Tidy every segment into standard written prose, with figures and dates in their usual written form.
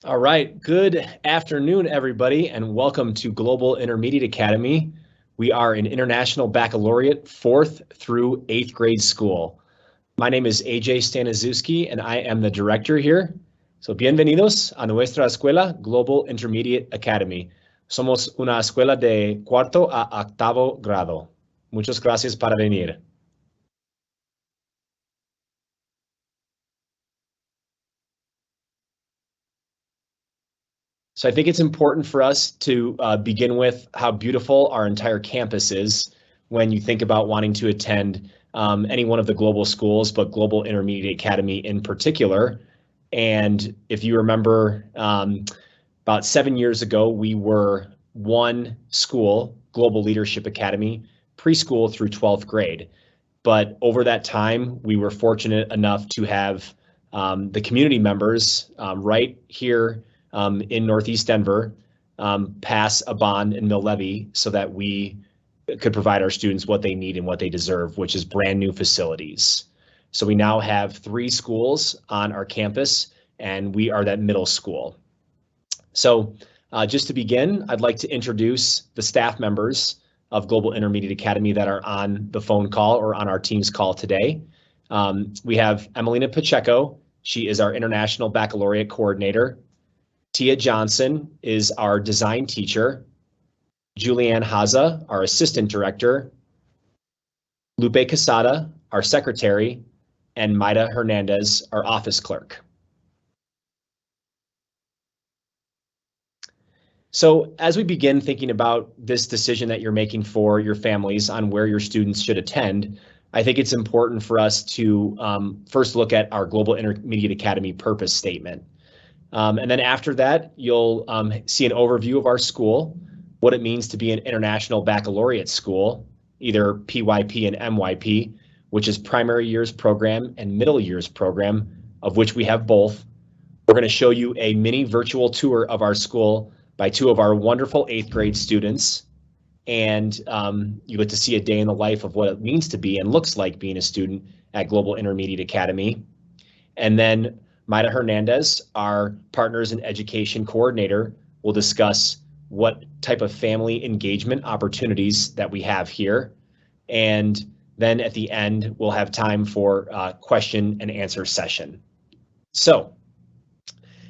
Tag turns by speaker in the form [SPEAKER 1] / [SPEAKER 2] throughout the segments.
[SPEAKER 1] All right, good afternoon, everybody, and welcome to Global Intermediate Academy. We are an international baccalaureate 4th through 8th grade school. My name is AJ Staniszewski, and I am the director here. So, bienvenidos a nuestra escuela Global Intermediate Academy. Somos una escuela de cuarto a octavo grado. Muchas gracias para venir. So I think it's important for us to begin with how beautiful our entire campus is when you think about wanting to attend any one of the global schools, but Global Intermediate Academy in particular. And if you remember, about 7 years ago, we were one school, Global Leadership Academy, preschool through 12th grade. But over that time, we were fortunate enough to have the community members right here in Northeast Denver pass a bond and mill levy so that we could provide our students what they need and what they deserve, which is brand new facilities. So we now have 3 schools on our campus, and we are that middle school. So just to begin, I'd like to introduce the staff members of Global Intermediate Academy that are on the phone call or on our Teams call today. We have Emelina Pacheco. She is our International Baccalaureate Coordinator. Tia Johnson is our design teacher. Julianne Haza, our assistant director. Lupe Casada, our secretary, and Maida Hernandez, our office clerk. So as we begin thinking about this decision that you're making for your families on where your students should attend, I think it's important for us to first look at our Global Intermediate Academy purpose statement. And then after that, you'll see an overview of our school, what it means to be an international baccalaureate school, either PYP and MYP, which is primary years program and middle years program, of which we have both. We're going to show you a mini virtual tour of our school by 2 of our wonderful 8th grade students. And you get to see a day in the life of what it means to be and looks like being a student at Global Intermediate Academy. And then Maida Hernandez, our Partners in Education Coordinator, will discuss what type of family engagement opportunities that we have here. And then at the end, we'll have time for a question and answer session. So,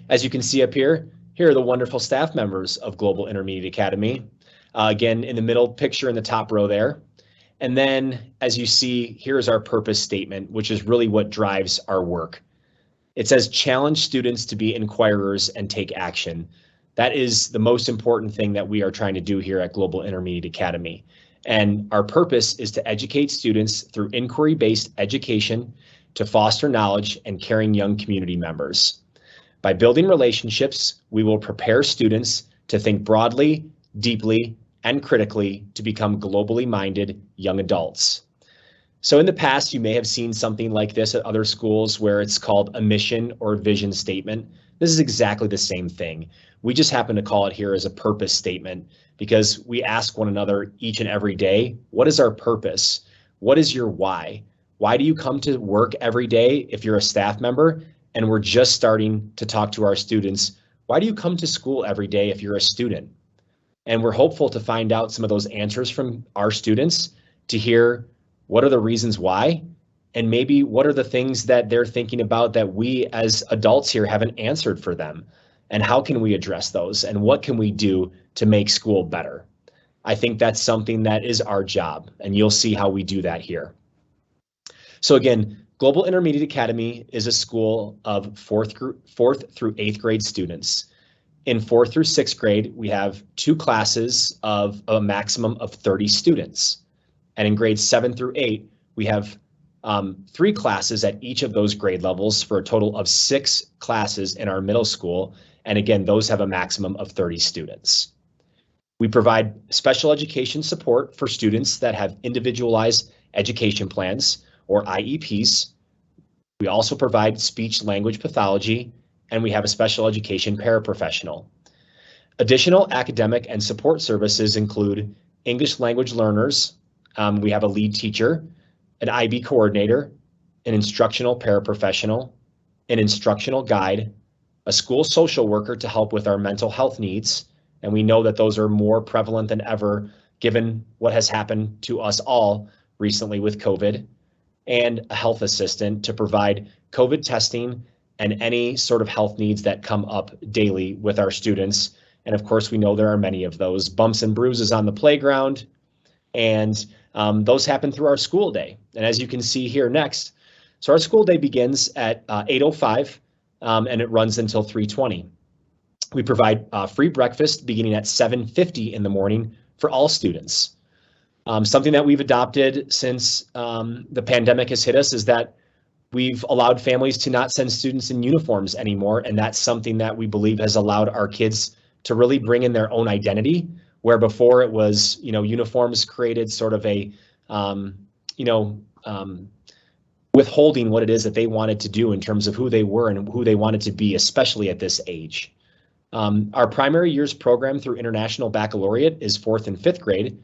[SPEAKER 1] as you can see up here, here are the wonderful staff members of Global Intermediate Academy. Again, in the middle picture in the top row there. And then, as you see, here's our purpose statement, which is really what drives our work. It says, challenge students to be inquirers and take action. That is the most important thing that we are trying to do here at Global Intermediate Academy. And our purpose is to educate students through inquiry-based education to foster knowledge and caring young community members. By building relationships, we will prepare students to think broadly, deeply, and critically to become globally minded young adults. So in the past, you may have seen something like this at other schools where it's called a mission or vision statement. This is exactly the same thing. We just happen to call it here as a purpose statement because we ask one another each and every day, what is our purpose? What is your why? Why do you come to work every day if you're a staff member? And we're just starting to talk to our students. Why do you come to school every day if you're a student? And we're hopeful to find out some of those answers from our students to hear what are the reasons why, and maybe what are the things that they're thinking about that we as adults here haven't answered for them, and how can we address those, and what can we do to make school better? I think that's something that is our job, and you'll see how we do that here. So again, Global Intermediate Academy is a school of 4th through 8th grade students. In 4th through 6th grade, we have 2 classes of a maximum of 30 students. And in grades 7 through 8, we have 3 classes at each of those grade levels for a total of 6 classes in our middle school. And again, those have a maximum of 30 students. We provide special education support for students that have individualized education plans or IEPs. We also provide speech language pathology, and we have a special education paraprofessional. Additional academic and support services include English language learners. We have a lead teacher, an IB coordinator, an instructional paraprofessional, an instructional guide, a school social worker to help with our mental health needs, and we know that those are more prevalent than ever given what has happened to us all recently with COVID, and a health assistant to provide COVID testing and any sort of health needs that come up daily with our students. And of course, we know there are many of those bumps and bruises on the playground, and those happen through our school day. And as you can see here next, so our school day begins at 8:05 and it runs until 3:20. We provide free breakfast beginning at 7:50 in the morning for all students. Something that we've adopted since the pandemic has hit us is that we've allowed families to not send students in uniforms anymore, and that's something that we believe has allowed our kids to really bring in their own identity, where before it was, uniforms created sort of a, withholding what it is that they wanted to do in terms of who they were and who they wanted to be, especially at this age. Our primary years program through International Baccalaureate is 4th and 5th grade.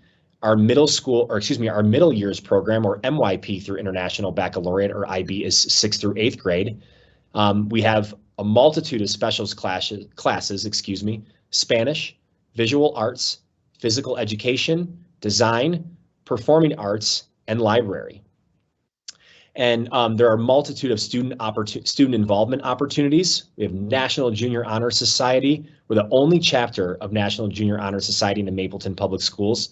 [SPEAKER 1] Our our middle years program, or MYP, through International Baccalaureate, or IB, is 6th through 8th grade. We have a multitude of specials classes, Spanish, visual arts, physical education, design, performing arts, and library. And there are a multitude of student involvement opportunities. We have National Junior Honor Society. We're the only chapter of National Junior Honor Society in the Mapleton Public Schools.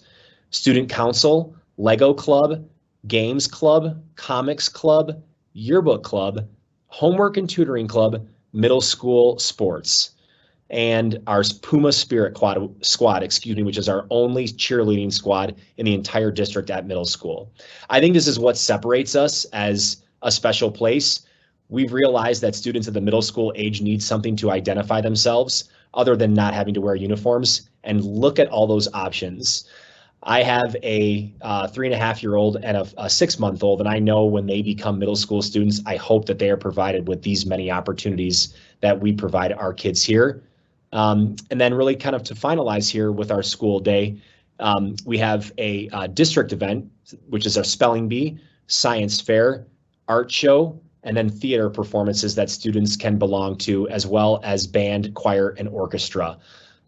[SPEAKER 1] Student Council, Lego Club, Games Club, Comics Club, Yearbook Club, Homework and Tutoring Club, Middle School Sports, and our Puma Spirit Squad, which is our only cheerleading squad in the entire district at middle school. I think this is what separates us as a special place. We've realized that students at the middle school age need something to identify themselves other than not having to wear uniforms, and look at all those options. I have a 3.5-year-old and a 6-month-old, and I know when they become middle school students, I hope that they are provided with these many opportunities that we provide our kids here. And then really kind of to finalize here with our school day, we have a district event, which is our spelling bee, science fair, art show, and then theater performances that students can belong to, as well as band, choir, and orchestra.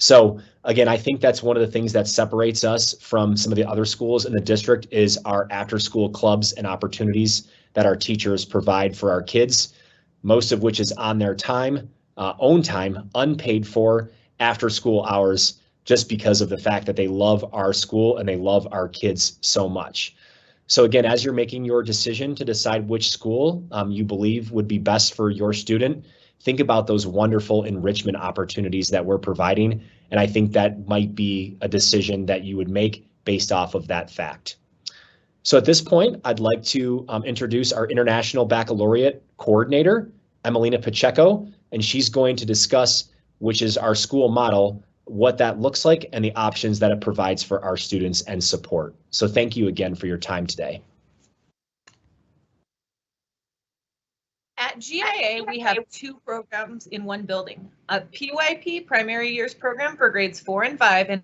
[SPEAKER 1] So again, I think that's one of the things that separates us from some of the other schools in the district is our after-school clubs and opportunities that our teachers provide for our kids, most of which is on their time, own time, unpaid for, after school hours, just because of the fact that they love our school and they love our kids so much. So again, as you're making your decision to decide which school you believe would be best for your student, think about those wonderful enrichment opportunities that we're providing. And I think that might be a decision that you would make based off of that fact. So at this point, I'd like to introduce our International Baccalaureate Coordinator, Emelina Pacheco, and she's going to discuss, which is our school model, what that looks like and the options that it provides for our students and support. So thank you again for your time today.
[SPEAKER 2] At GIA, we have 2 programs in one building, a PYP, Primary Years Program for grades 4 and 5, and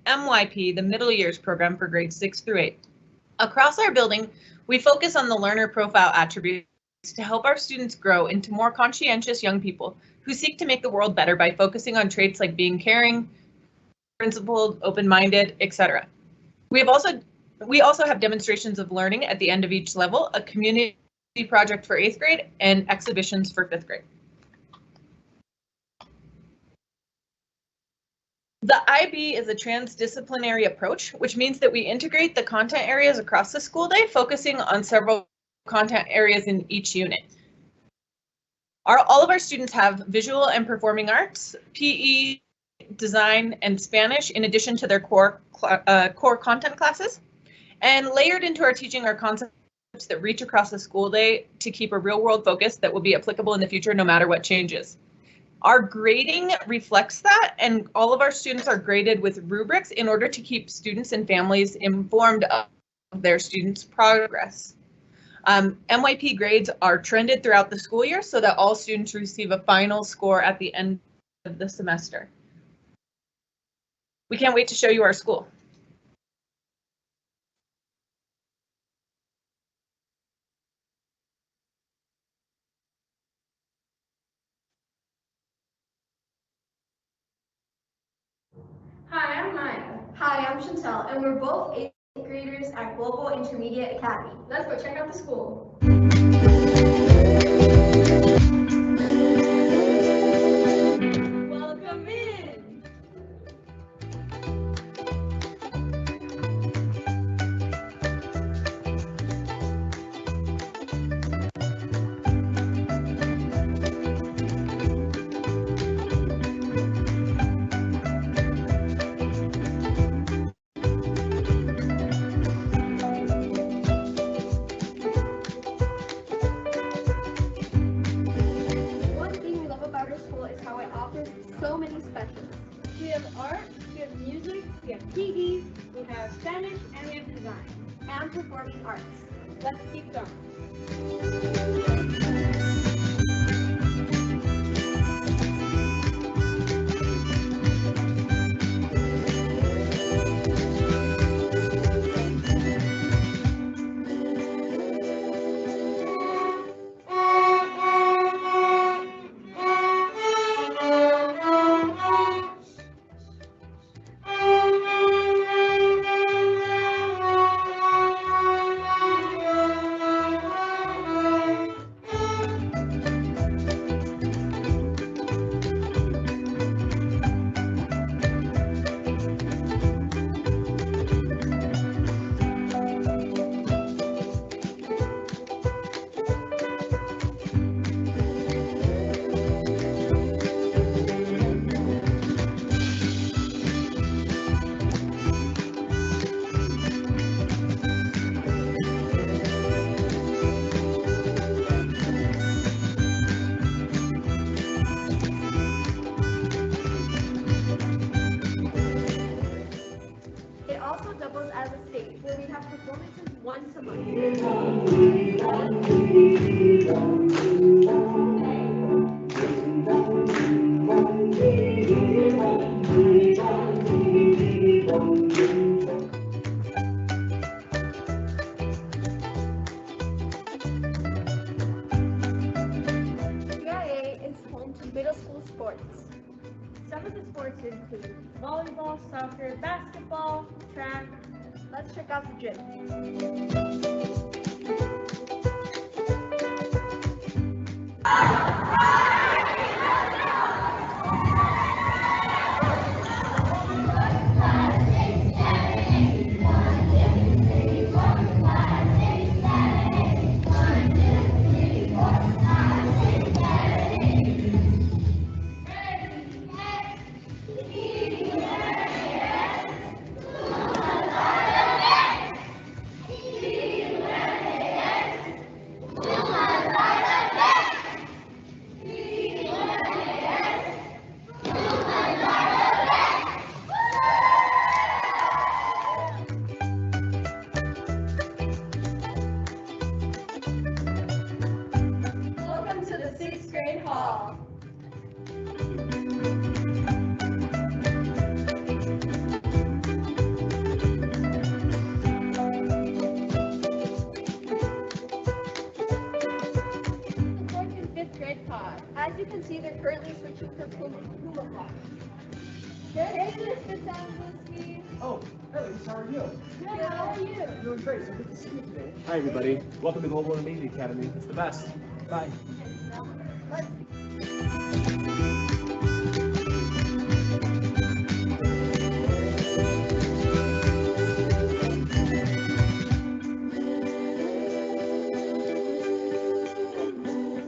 [SPEAKER 2] MYP, the Middle Years Program for grades 6 through 8. Across our building, we focus on the learner profile attributes to help our students grow into more conscientious young people who seek to make the world better by focusing on traits like being caring, principled, open-minded, etc. We also have demonstrations of learning at the end of each level, a community project for 8th grade, and exhibitions for 5th grade. The IB is a transdisciplinary approach, which means that we integrate the content areas across the school day, focusing on several content areas in each unit. All of our students have visual and performing arts, PE, design, and Spanish, in addition to their core content classes. And layered into our teaching are concepts that reach across the school day to keep a real world focus that will be applicable in the future no matter what changes. Our grading reflects that, and all of our students are graded with rubrics in order to keep students and families informed of their students' progress. MYP grades are trended throughout the school year so that all students receive a final score at the end of the semester. We can't wait to show you our school.
[SPEAKER 3] Hi, I'm Chantel, and we're both 8th graders at Global Intermediate Academy. Let's go check out the school. Welcome in! So many specials. We have art, we have music, we have PE, we have Spanish, and we have design. And performing arts. Let's keep going. It also doubles as a stage where we have performances once a month. CIA is home to middle school sports. Some of the sports include volleyball, soccer, basketball, track. Let's check out the gym. Welcome to the 6th grade hall. The 4th and 5th grade pod. As you can see, they're currently switching for Puma pod. Hey, Mr. Sandowski.
[SPEAKER 4] Oh, hey, how are you?
[SPEAKER 3] Good, how are you?
[SPEAKER 4] Doing great. So good to see you today.
[SPEAKER 1] Hi, everybody.
[SPEAKER 4] Welcome to Global Intermediate Academy. It's the best. Bye.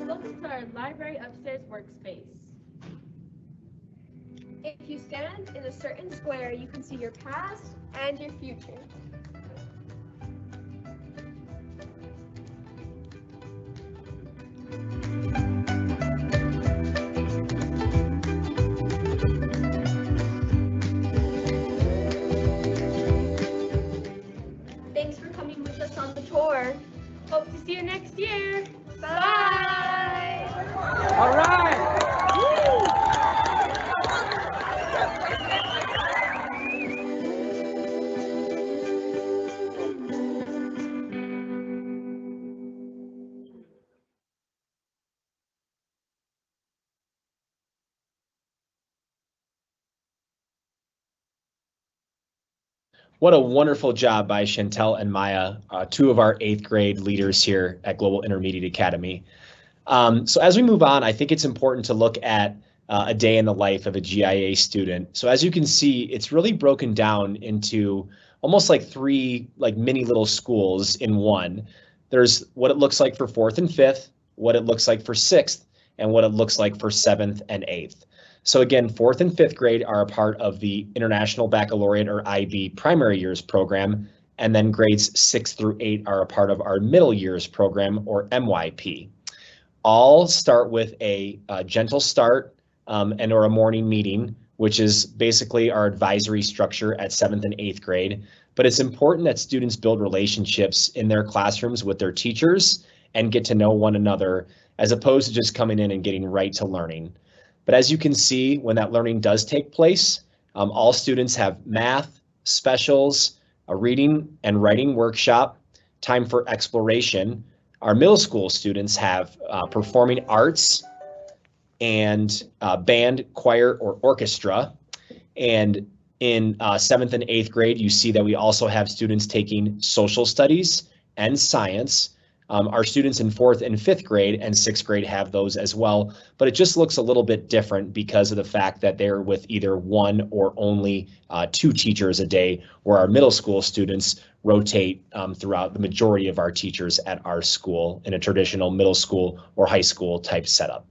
[SPEAKER 3] Welcome to our library upstairs workspace. If you stand in a certain square, you can see your past and your future. Thanks for coming with us on the tour. Hope to see you next year. Bye.
[SPEAKER 4] All right.
[SPEAKER 1] What a wonderful job by Chantel and Maya, two of our 8th grade leaders here at Global Intermediate Academy. So as we move on, I think it's important to look at a day in the life of a GIA student. So as you can see, it's really broken down into almost like 3 like mini little schools in one. There's what it looks like for 4th and 5th, what it looks like for 6th, and what it looks like for 7th and 8th. So again, 4th and 5th grade are a part of the International Baccalaureate or IB primary years program, and then grades 6 through 8 are a part of our middle years program or MYP. All start with a gentle start and or a morning meeting, which is basically our advisory structure at 7th and 8th grade. But it's important that students build relationships in their classrooms with their teachers and get to know one another, as opposed to just coming in and getting right to learning. But as you can see, when that learning does take place, all students have math, specials, a reading and writing workshop, time for exploration. Our middle school students have performing arts and band, choir, or orchestra. And in 7th and 8th grade, you see that we also have students taking social studies and science. Our students in 4th and 5th grade and 6th grade have those as well, but it just looks a little bit different because of the fact that they're with either 1 or only 2 teachers a day, where our middle school students rotate throughout the majority of our teachers at our school in a traditional middle school or high school type setup.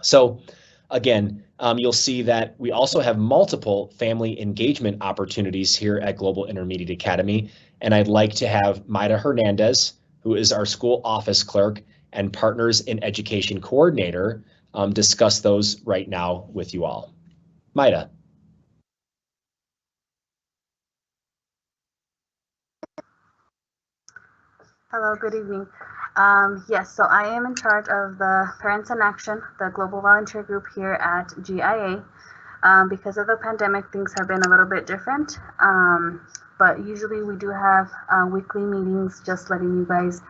[SPEAKER 1] So again, you'll see that we also have multiple family engagement opportunities here at Global Intermediate Academy, and I'd like to have Maida Hernandez, who is our school office clerk and Partners in Education coordinator, discuss those right now with you all. Maida.
[SPEAKER 5] Hello, good evening. Yes, so I am in charge of the Parents in Action, the global volunteer group here at GIA. Because of the pandemic, things have been a little bit different. But usually we do have weekly meetings, just letting you guys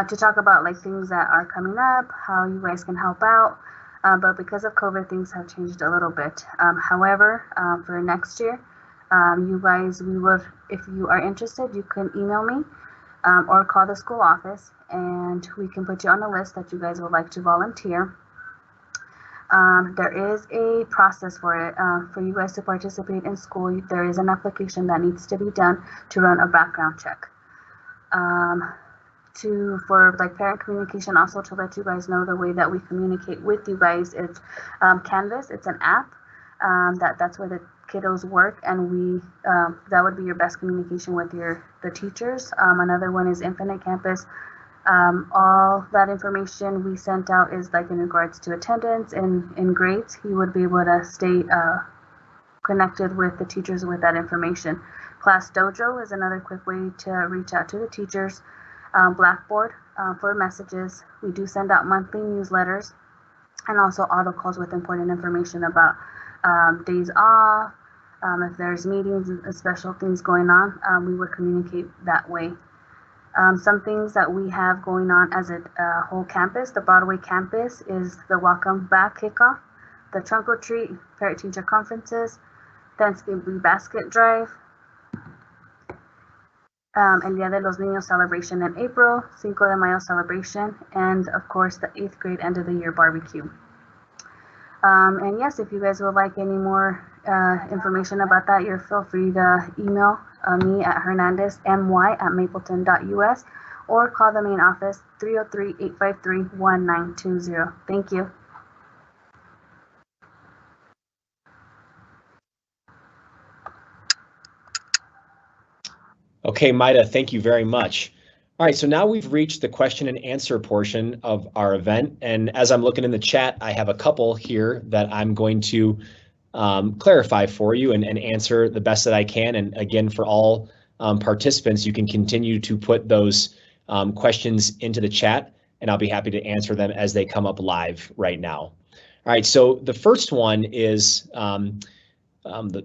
[SPEAKER 5] to talk about like things that are coming up, how you guys can help out. But because of COVID, things have changed a little bit. However, for next year, you guys, if you are interested, you can email me or call the school office, and we can put you on a list that you guys would like to volunteer. There is a process for it. For you guys to participate in school, there is an application that needs to be done to run a background check. For like parent communication, also to let you guys know the way that we communicate with you guys, it's Canvas. It's an app that's where the kiddos work, and that would be your best communication with the teachers. Another one is Infinite Campus. All that information we sent out is like in regards to attendance and in grades. He would be able to stay connected with the teachers with that information. Class Dojo is another quick way to reach out to the teachers. Blackboard for messages. We do send out monthly newsletters, and also auto calls with important information about days off. If there's meetings and special things going on, we would communicate that way. Some things that we have going on as a whole campus, the Broadway campus, is the Welcome Back Kickoff, the Trunk or Treat, Parent Teacher Conferences, Thanksgiving Basket Drive, El Día de los Niños celebration in April, Cinco de Mayo celebration, and of course the 8th grade end of the year barbecue. And yes, if you guys would like any more information about that, you're feel free to email me at hernandezmy@mapleton.us or call the main office 303-853-1920. Thank you.
[SPEAKER 1] Okay, Maida, thank you very much. All right, so now we've reached the question and answer portion of our event. And as I'm looking in the chat, I have a couple here that I'm going to clarify for you and answer the best that I can. And again, for all participants, you can continue to put those questions into the chat, and I'll be happy to answer them as they come up live right now. All right, so the first one is the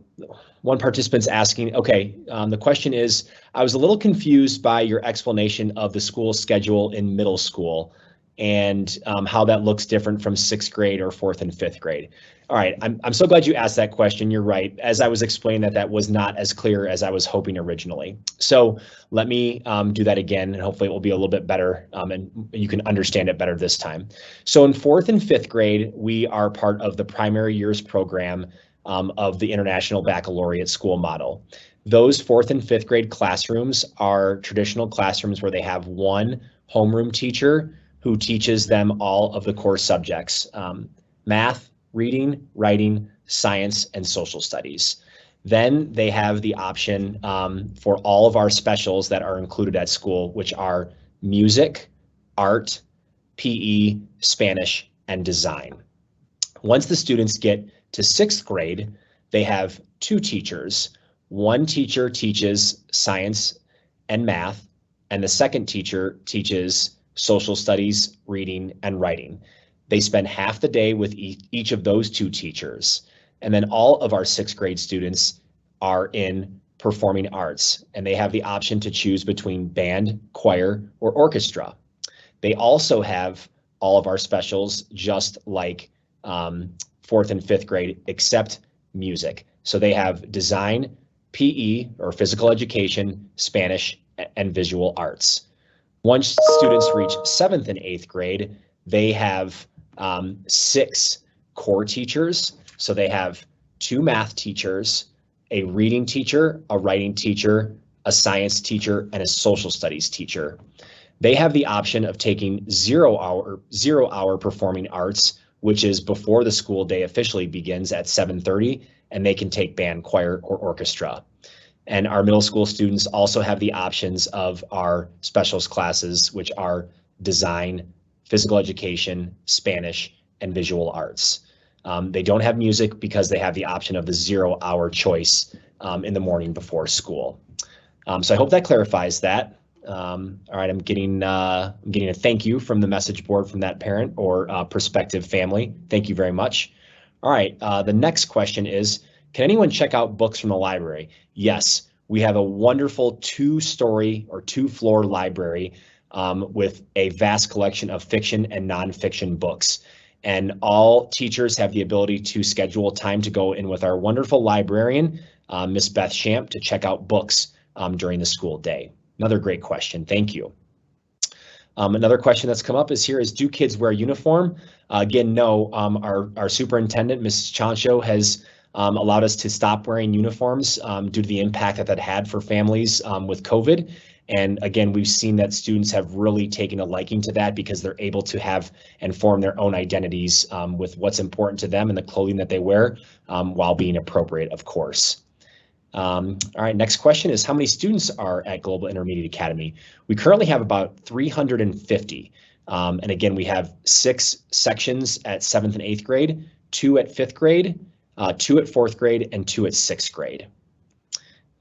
[SPEAKER 1] one participant's asking, okay, the question is, I was a little confused by your explanation of the school schedule in middle school. and how that looks different from 6th grade or 4th and 5th grade. All right, I'm so glad you asked that question. You're right. As I was explaining that was not as clear as I was hoping originally. So let me do that again, and hopefully it will be a little bit better and you can understand it better this time. So in 4th and 5th grade, we are part of the primary years program of the International Baccalaureate School Model. Those 4th and 5th grade classrooms are traditional classrooms where they have one homeroom teacher who teaches them all of the core subjects, math, reading, writing, science, and social studies. Then they have the option for all of our specials that are included at school, which are music, art, PE, Spanish, and design. Once the students get to 6th grade, they have two teachers. One teacher teaches science and math, and the second teacher teaches social studies, reading, and writing. They spend half the day with each of those two teachers. And then all of our 6th grade students are in performing arts, and they have the option to choose between band, choir, or orchestra. They also have all of our specials just like 4th and 5th grade, except music. So they have design, PE, or physical education, Spanish, and visual arts. Once students reach 7th and 8th grade, they have 6 core teachers. So they have 2 math teachers, a reading teacher, a writing teacher, a science teacher, and a social studies teacher. They have the option of taking 0 hour performing arts, which is before the school day officially begins at 7:30, and they can take band, choir, or orchestra. And our middle school students also have the options of our specials classes, which are design, physical education, Spanish, and visual arts. They don't have music because they have the option of the 0 hour choice in the morning before school. So I hope that clarifies that. All right, I'm getting a thank you from the message board from that parent or prospective family. Thank you very much. All right, the next question is, can anyone check out books from the library? Yes, we have a wonderful 2-story or 2-floor library with a vast collection of fiction and nonfiction books. And all teachers have the ability to schedule time to go in with our wonderful librarian, Miss Beth Champ, to check out books during the school day. Another great question, thank you. Another question that's come up is do kids wear uniform? Again, no, our superintendent, Mrs. Chancho, has allowed us to stop wearing uniforms due to the impact that had for families with COVID. And again, we've seen that students have really taken a liking to that because they're able to have and form their own identities with what's important to them and the clothing that they wear while being appropriate, of course. All right, next question is, how many students are at Global Intermediate Academy? We currently have about 350. And again, we have 6 sections at 7th and 8th grade, 2 at 5th grade, 2 at 4th grade, and 2 at 6th grade.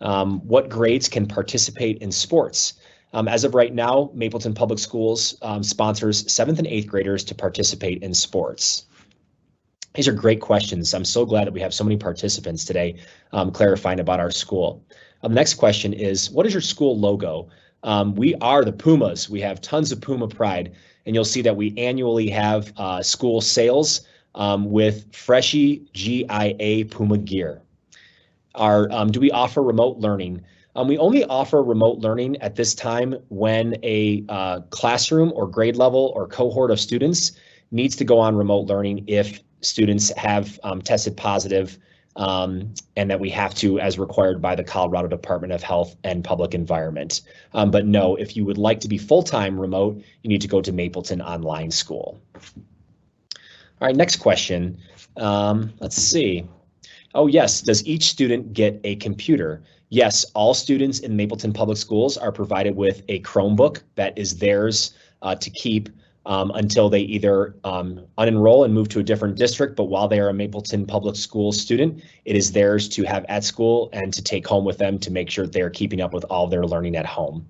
[SPEAKER 1] What grades can participate in sports? As of right now, Mapleton Public Schools sponsors 7th and 8th graders to participate in sports. These are great questions. I'm so glad that we have so many participants today clarifying about our school. The next question is, what is your school logo? We are the Pumas. We have tons of Puma pride, and you'll see that we annually have school sales with Freshie GIA Puma gear. Do we offer remote learning? We only offer remote learning at this time when a classroom or grade level or cohort of students needs to go on remote learning if students have tested positive and that we have to, as required by the Colorado Department of Health and Public Environment. But no, if you would like to be full-time remote, you need to go to Mapleton Online School. All right, next question. Let's see. Oh yes, does each student get a computer? Yes, all students in Mapleton Public Schools are provided with a Chromebook that is theirs to keep until they either unenroll and move to a different district, but while they are a Mapleton Public Schools student, it is theirs to have at school and to take home with them to make sure they're keeping up with all their learning at home.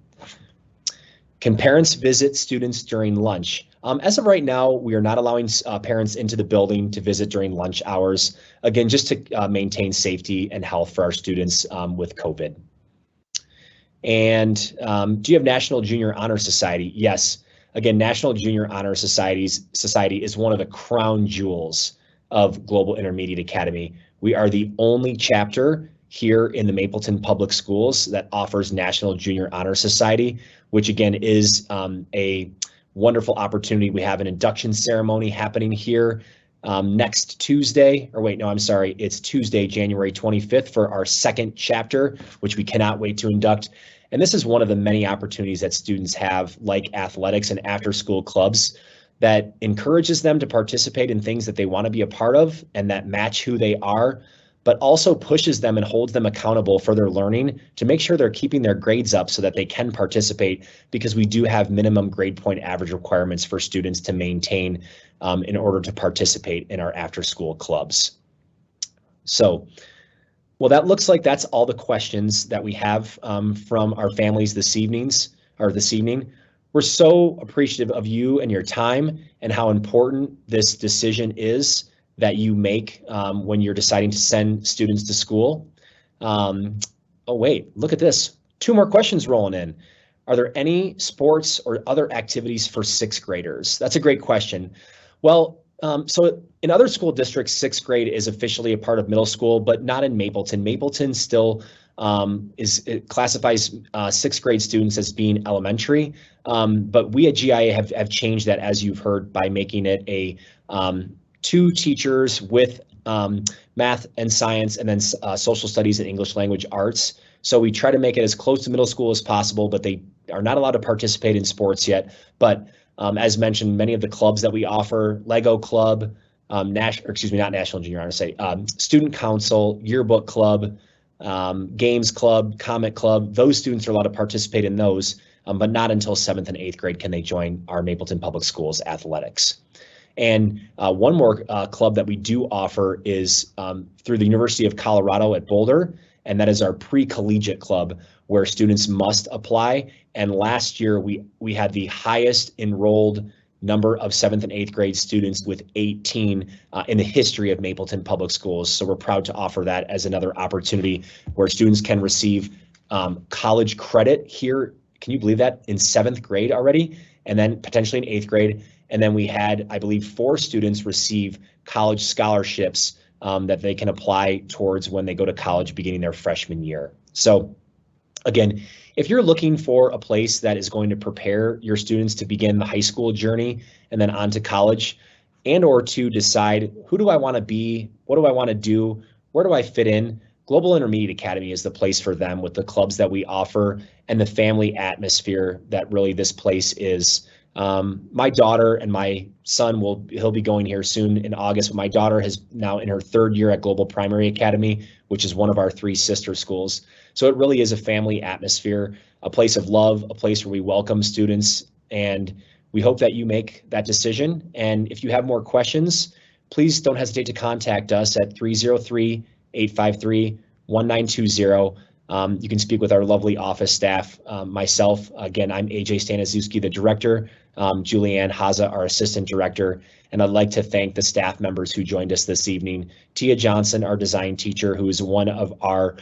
[SPEAKER 1] Can parents visit students during lunch? As of right now, we are not allowing parents into the building to visit during lunch hours, again, just to maintain safety and health for our students with COVID. And do you have National Junior Honor Society? Yes. again, National Junior Honor Society is one of the crown jewels of Global Intermediate Academy. We are the only chapter here in the Mapleton Public Schools that offers National Junior Honor Society, which again is a wonderful opportunity. We have an induction ceremony happening here next Tuesday, or wait, no, I'm sorry, it's Tuesday, January 25th for our second chapter, which we cannot wait to induct. And this is one of the many opportunities that students have, like athletics and after-school clubs, that encourages them to participate in things that they want to be a part of and that match who they are, but also pushes them and holds them accountable for their learning to make sure they're keeping their grades up so that they can participate, because we do have minimum grade point average requirements for students to maintain in order to participate in our after-school clubs. So, well, that looks like that's all the questions that we have from our families this evening. We're so appreciative of you and your time and how important this decision is that you make when you're deciding to send students to school. Oh, wait, look at this. 2 more questions rolling in. Are there any sports or other activities for 6th graders? That's a great question. Well, so in other school districts, 6th grade is officially a part of middle school, but not in Mapleton. Mapleton still it classifies 6th grade students as being elementary, but we at GIA have changed that, as you've heard, by making it a 2 teachers with math and science, and then social studies and English language arts. So we try to make it as close to middle school as possible, but they are not allowed to participate in sports yet. But as mentioned, many of the clubs that we offer, Lego Club, not National Junior Honor Society, Student Council, Yearbook Club, Games Club, Comic Club, those students are allowed to participate in those, but not until 7th and 8th grade can they join our Mapleton Public Schools athletics. And one more club that we do offer is through the University of Colorado at Boulder, and that is our pre-collegiate club, where students must apply. And last year we had the highest enrolled number of 7th and 8th grade students with 18 in the history of Mapleton Public Schools. So we're proud to offer that as another opportunity where students can receive college credit here. Can you believe that? In 7th grade already, and then potentially in 8th grade. And then we had, I believe, 4 students receive college scholarships that they can apply towards when they go to college beginning their freshman year. So again, if you're looking for a place that is going to prepare your students to begin the high school journey and then on to college, and or to decide, who do I want to be, what do I want to do, where do I fit in, Global Intermediate Academy is the place for them, with the clubs that we offer and the family atmosphere that really this place is. My daughter and my son he'll be going here soon in August, but my daughter is now in her 3rd year at Global Primary Academy, which is one of our 3 sister schools. So it really is a family atmosphere, a place of love, a place where we welcome students, and we hope that you make that decision. And if you have more questions, please don't hesitate to contact us at 303-853-1920. You can speak with our lovely office staff. Myself, again, I'm AJ Staniszewski, the director, Julianne Haza, our assistant director, and I'd like to thank the staff members who joined us this evening. Tia Johnson, our design teacher, who is one of our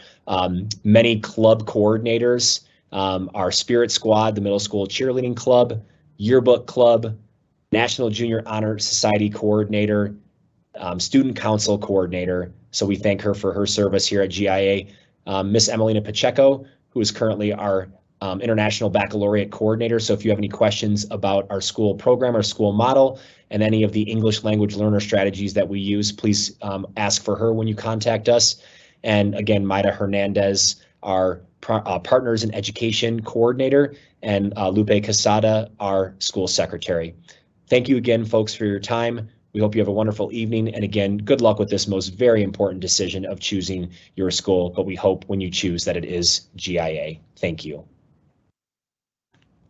[SPEAKER 1] many club coordinators, our Spirit Squad, the middle school cheerleading club, yearbook club, National Junior Honor Society coordinator, student council coordinator. So we thank her for her service here at GIA. Miss Emelina Pacheco, who is currently our International Baccalaureate coordinator. So if you have any questions about our school program, our school model, and any of the English language learner strategies that we use, please ask for her when you contact us. And again, Maida Hernandez, our Partners in Education coordinator, and Lupe Casada, our school secretary. Thank you again, folks, for your time. We hope you have a wonderful evening. And again, good luck with this most very important decision of choosing your school. But we hope when you choose that it is GIA. Thank you.